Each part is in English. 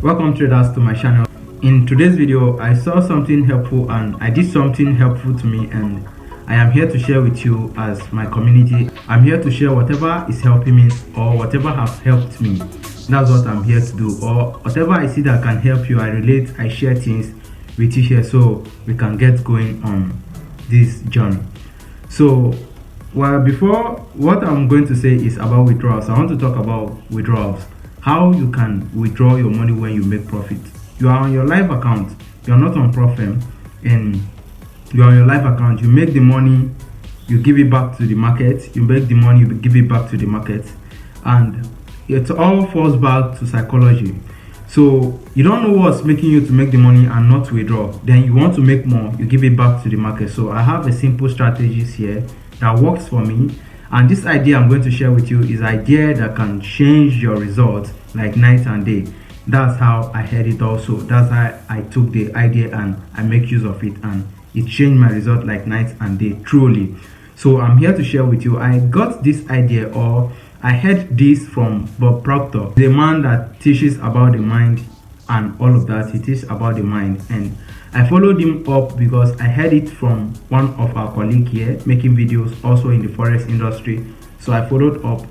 Welcome traders to my channel. In today's video, I saw something helpful and I did something helpful to me, and I am here to share with you as my community. I'm here to share whatever is helping me or whatever has helped me. That's what I'm here to do, or whatever I see that can help you. I relate, I share things with you here so we can get going on this journey. So before, what I'm going to say is about withdrawals. I want to talk about withdrawals. How you can withdraw your money when you make profit. You are on your live account, you are not on Profem, and you are on your live account. You make the money, you give it back to the market. You make the money, you give it back to the market, and it all falls back to psychology. So you don't know what's making you to make the money and not withdraw. Then you want to make more, you give it back to the market. So I have a simple strategies here that works for me. And this idea I'm going to share with you is idea that can change your results like night and day. That's how I had it also. That's how I took the idea and I make use of it, and it changed my result like night and day, truly. So I'm here to share with you. I got this idea, or I heard this from Bob Proctor, the man that teaches about the mind and all of that. He teaches about the mind, and I followed him up because I heard it from one of our colleagues here making videos also in the forex industry. So I followed up.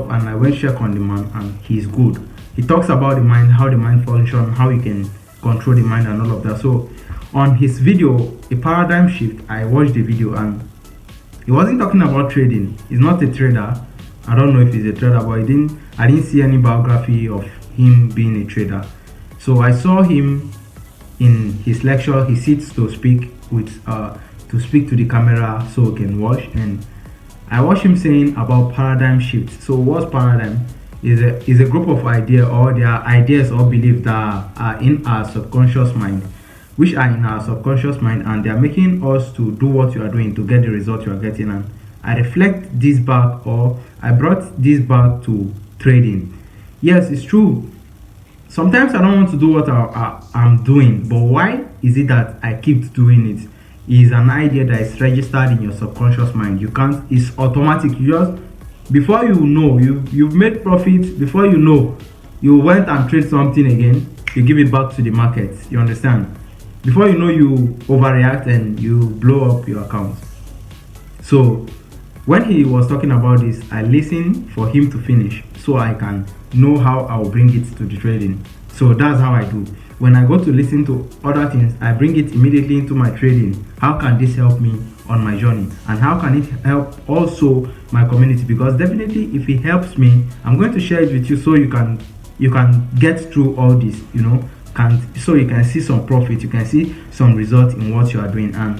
And I went check on the man, and he's good. He talks about the mind, how the mind functions, how you can control the mind and all of that. So on his video, A Paradigm Shift, I watched the video and he wasn't talking about trading. He's not a trader. I don't know if he's a trader, but I didn't see any biography of him being a trader. So I saw him in his lecture. He sits to speak to the camera so we can watch, and I watched him saying about paradigm shift. So what's paradigm? Is a group of ideas, or there are ideas or beliefs that are in our subconscious mind, which are in our subconscious mind, and they are making us to do what you are doing to get the result you are getting. And I reflect this back, or I brought this back to trading. Yes, it's true. Sometimes I don't want to do what I'm doing, but why is it that I keep doing it? It's an idea that is registered in your subconscious mind. You can't, it's automatic. You just, before you know, you've made profit, before you know, you went and trade something again, you give it back to the market. You understand? Before you know, you overreact and you blow up your account. So when he was talking about this, I listened for him to finish so I can know how I will bring it to the trading. So that's how I do. When I go to listen to other things, I bring it immediately into my trading. How can this help me on my journey, and how can it help also my community? Because definitely if it helps me, I'm going to share it with you so you can get through all this, so you can see some profit, you can see some result in what you are doing, and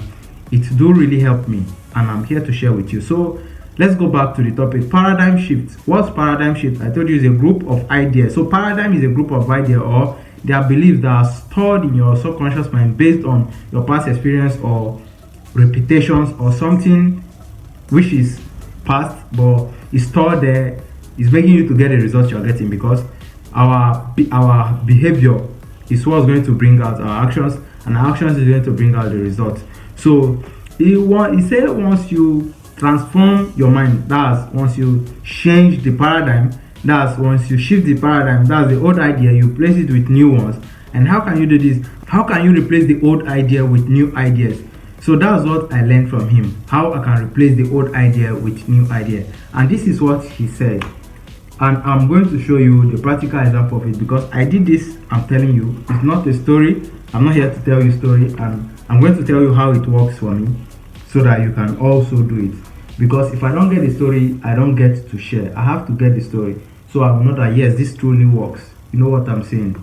it do really help me, and I'm here to share with you. So let's go back to the topic. Paradigm shift. What's paradigm shift? I told you it's a group of ideas. So paradigm is a group of ideas, or they are beliefs that are stored in your subconscious mind based on your past experience or reputations, or something which is past but is stored there, is making you to get the results you're getting, because our behavior is what's going to bring out our actions, and our actions is going to bring out the results. So he said once you transform your mind, that's once you change the paradigm, that's once you shift the paradigm, that's the old idea, you place it with new ones. And how can you do this? How can you replace the old idea with new ideas? So that's what I learned from him, how I can replace the old idea with new idea. And this is what he said, and I'm going to show you the practical example of it, because I did this. I'm telling you, it's not a story. I'm not here to tell you a story, and I'm going to tell you how it works for me so that you can also do it. Because if I don't get the story, I don't get to share. I have to get the story so I will know that yes, this truly works. You know what I'm saying?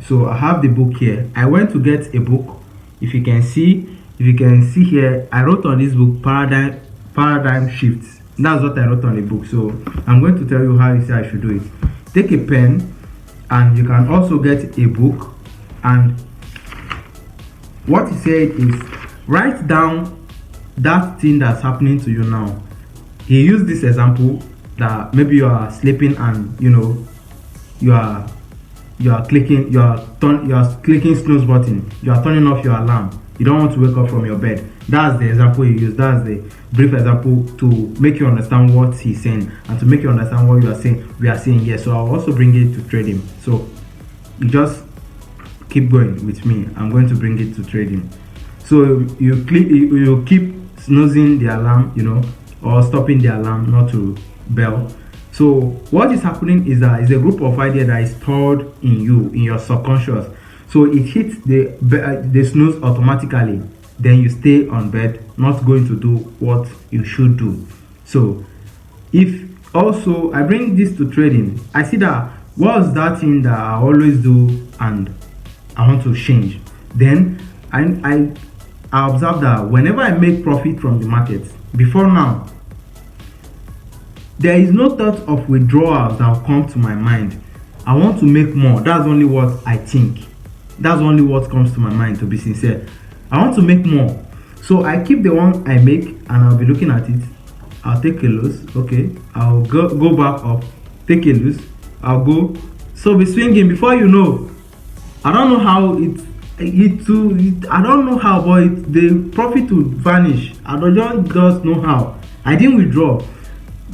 So I have the book here. I went to get a book. If you can see here, I wrote on this book paradigm shifts. That's what I wrote on the book. So I'm going to tell you how you say I should do it. Take a pen, and you can also get a book, and what he said is write down that thing that's happening to you now. He used this example that maybe you are sleeping and you are clicking snooze button, you are turning off your alarm, you don't want to wake up from your bed. That's the example he used. That's the brief example to make you understand what he's saying and to make you understand what we are saying. Yes, so I'll also bring it to trading. So you just keep going with me. I'm going to bring it to trading. So you keep snoozing the alarm, or stopping the alarm not to bell. So what is happening is that is a group of ideas that is stored in your subconscious. So it hits the snooze automatically. Then you stay on bed, not going to do what you should do. So if also I bring this to trading, I see that what's that thing that I always do and I want to change. Then I observe that whenever I make profit from the market, before now, there is no thought of withdrawals that will come to my mind. I want to make more. That's only what I think. That's only what comes to my mind, to be sincere. I want to make more. So I keep the one I make and I'll be looking at it. I'll take a loss. Okay. I'll go back up, take a loss. I'll go. So be swinging. Before you know, I don't know how I don't know how, but the profit will vanish. I don't just know how. I didn't withdraw.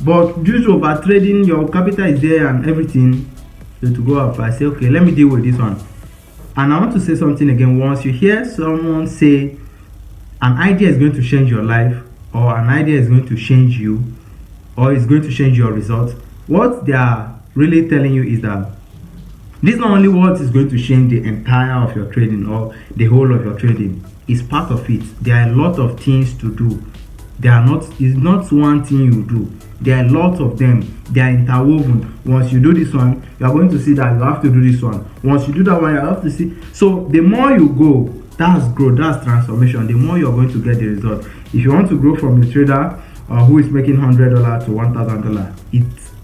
But due to over trading, your capital is there and everything. So to go up, I say, okay, let me deal with this one. And I want to say something again. Once you hear someone say an idea is going to change your life, or an idea is going to change you, or it's going to change your results, what they are really telling you is that this is not only what is going to change the entire of your trading or the whole of your trading. It's part of it. There are a lot of things to do. It's not one thing you do. There are a lot of them. They are interwoven. Once you do this one, you are going to see that you have to do this one. Once you do that one, you have to see. So the more you go, that's growth, that's transformation. The more you're going to get the result. If you want to grow from a trader who is making $100 to $1,000,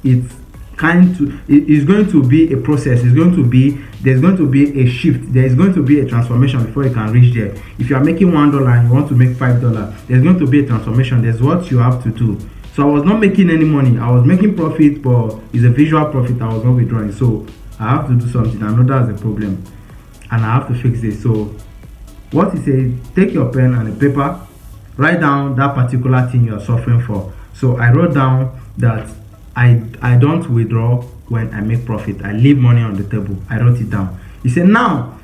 it's going to be a process. There's going to be a shift. There is going to be a transformation before you can reach there. If you are making $1 and you want to make $5, there's going to be a transformation. There's what you have to do. So I was not making any money. I was making profit, but it's a visual profit. I was not withdrawing. So I have to do something. I know that's a problem, and I have to fix it. So what he says, take your pen and a paper, write down that particular thing you're suffering for. So I wrote down that I don't withdraw when I make profit. I leave money on the table. I wrote it down. He said, now,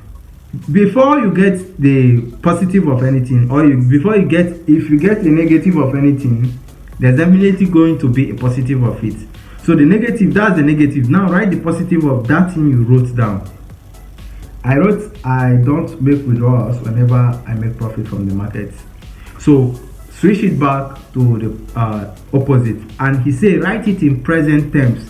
before you get the positive of anything, or if you get the negative of anything, there's definitely going to be a positive of it. So the negative, that's the negative. Now write the positive of that thing you wrote down. I wrote, I don't make withdrawals whenever I make profit from the market. So switch it back to the opposite, and he said write it in present terms.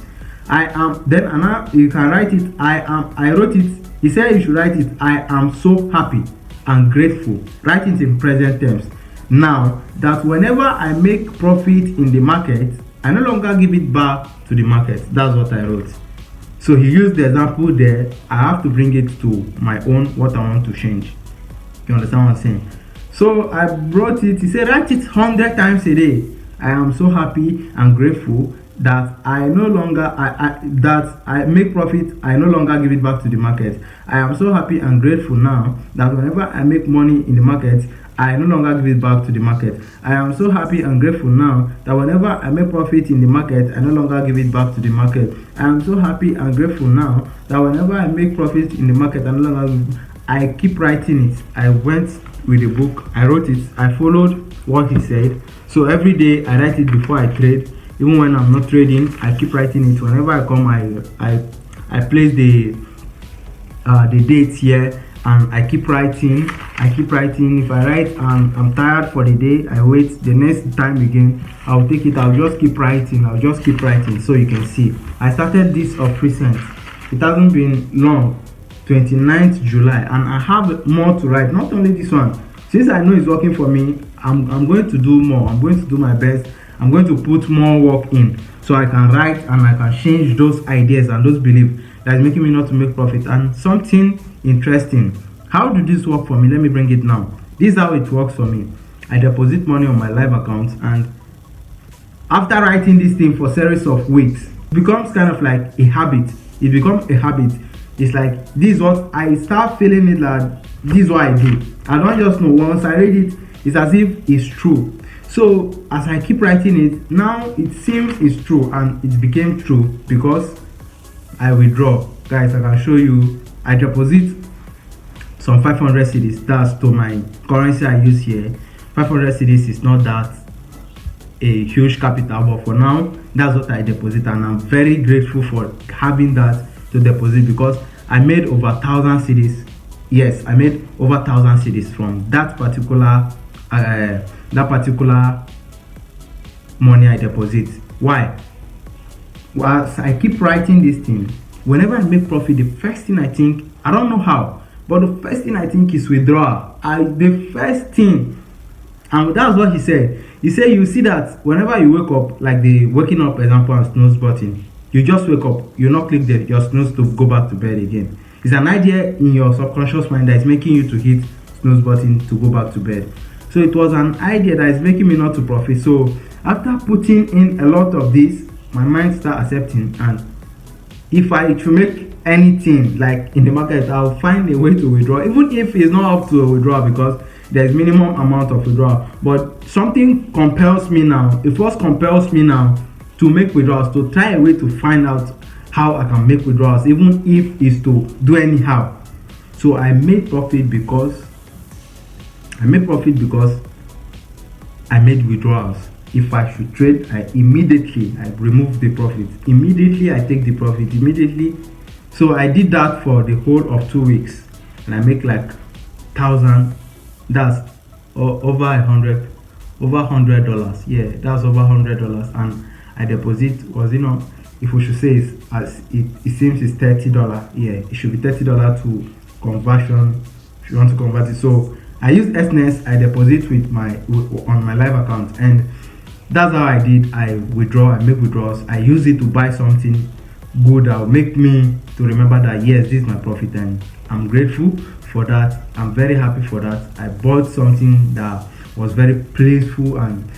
You can write it, I wrote it. He said you should write it, I am so happy and grateful. Write it in present terms. Now that whenever I make profit in the market, I no longer give it back to the market. That's what I wrote. So he used the example there. I have to bring it to my own, what I want to change. You understand what I'm saying? So I brought it. He said write it 100 times a day. I am so happy and grateful that I no longer that I make profit. I no longer give it back to the market. I am so happy and grateful now that whenever I make money in the market, I no longer give it back to the market. I am so happy and grateful now that whenever I make profit in the market, I no longer give it back to the market. I am so happy and grateful now that whenever I make profit in the market, I keep writing it. I went with the book, I wrote it, I followed what he said. So every day I write it before I trade. Even when I'm not trading, I keep writing it. Whenever I come, I place the dates here, and I keep writing. If I write and I'm tired for the day, I wait. The next time again, I'll take it. I'll just keep writing. So you can see I started this of recent. It hasn't been long. 29th July, and I have more to write. Not only this one. Since I know it's working for me, I'm going to do more. I'm going to do my best. I'm going to put more work in, so I can write and I can change those ideas and those beliefs that is making me not to make profit. And something interesting, how do this work for me? Let me bring it now. This is how it works for me. I deposit money on my live account, and after writing this thing for a series of weeks, it becomes kind of like a habit. It becomes a habit. It's like, this is what I start feeling it, like this is what I do. I don't just know. Once I read it, it's as if it's true. So as I keep writing it, now it seems it's true, and it became true because I withdraw. Guys, I can show you. I deposit some 500 cedis. That's to my currency I use here. 500 cedis is not that a huge capital, but for now that's what I deposit, and I'm very grateful for having that to deposit, because I made over 1,000 cedis. Yes, I made over 1,000 cedis from that particular money I deposit. Why? As I keep writing this thing, whenever I make profit, the first thing I think, I don't know how, but the first thing I think is withdrawal. The first thing, and that's what he said. He said you see that whenever you wake up, like the waking up example and snooze button, you just wake up, you not click your snooze to go back to bed again. It's an idea in your subconscious mind that is making you to hit snooze button to go back to bed. So it was an idea that is making me not to profit. So after putting in a lot of this, my mind start accepting, and if I should make anything like in the market, I'll find a way to withdraw, even if it's not up to a withdrawal, because there's minimum amount of withdrawal. But something compels me now, it first compels me now to make withdrawals, to try a way to find out how I can make withdrawals, even if it's to do anyhow. So I made profit because I made withdrawals. If I should trade, I remove the profit. Immediately I take the profit immediately. So I did that for the whole of 2 weeks, and I make like 1,000. That's over $100. Yeah, that's over $100, and I deposit was, if we should say it seems it's $30. Yeah, it should be $30 to conversion if you want to convert it. So I use SNES. I deposit on my live account, and that's how I did. I make withdrawals. I use it to buy something good that will make me to remember that yes, this is my profit, and I'm grateful for that. I'm very happy for that. I bought something that was very peaceful, and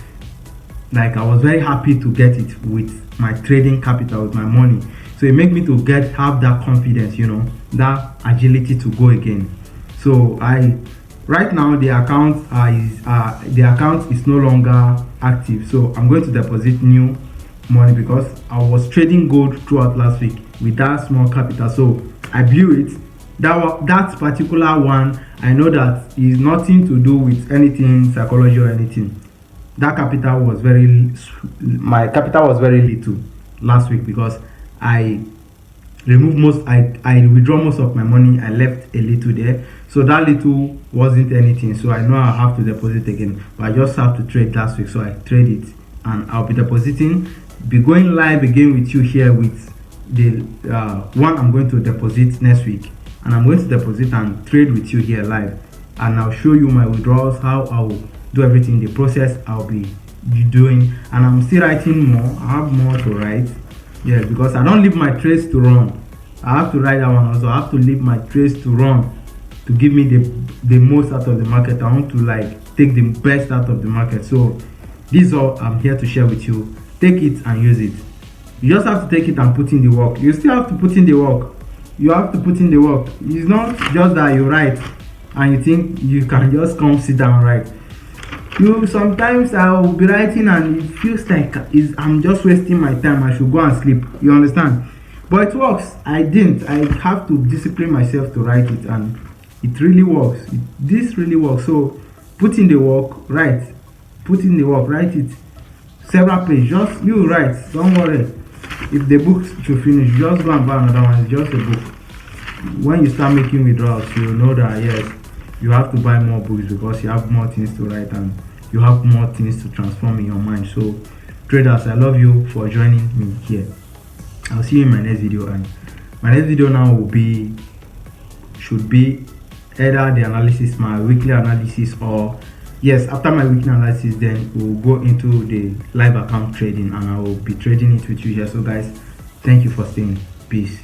like I was very happy to get it with my trading capital, with my money. So it made me to have that confidence, that agility to go again. So right now the account is no longer active, so I'm going to deposit new money, because I was trading gold throughout last week with that small capital. So I blew it. That particular one, I know that is nothing to do with anything psychology or anything. My capital was very little last week, because I withdraw most of my money. I left a little there, so that little wasn't anything. So I know I have to deposit again, but I just have to trade last week, so I trade it, and I'll be going live again with you here with the one I'm going to deposit next week, and I'm going to deposit and trade with you here live, and I'll show you my withdrawals, how I will do everything, the process I'll be doing. And I'm still writing more. I have more to write. Yeah, because I don't leave my trades to run. I have to write that one also. I have to leave my trades to run to give me the most out of the market. I want to take the best out of the market. So this is all I'm here to share with you. Take it and use it. You just have to take it and put in the work. You still have to put in the work. You have to put in the work. It's not just that you write and you think you can just come sit down and write. Sometimes I'll be writing and it feels like I'm just wasting my time. I should go and sleep. You understand? But it works. I have to discipline myself to write it, and it really works. This really works. So put in the work, write. Put in the work, write it. Several pages. Just you write. Don't worry. If the book should finish, just go and buy another one. It's just a book. When you start making withdrawals, you know that yes, you have to buy more books, because you have more things to write and you have more things to transform in your mind. So traders, I love you for joining me here. I'll see you in my next video, and my next video now should be either the analysis, my weekly analysis, or yes, after my weekly analysis, then we'll go into the live account trading, and I will be trading it with you here. So guys, thank you for staying. Peace.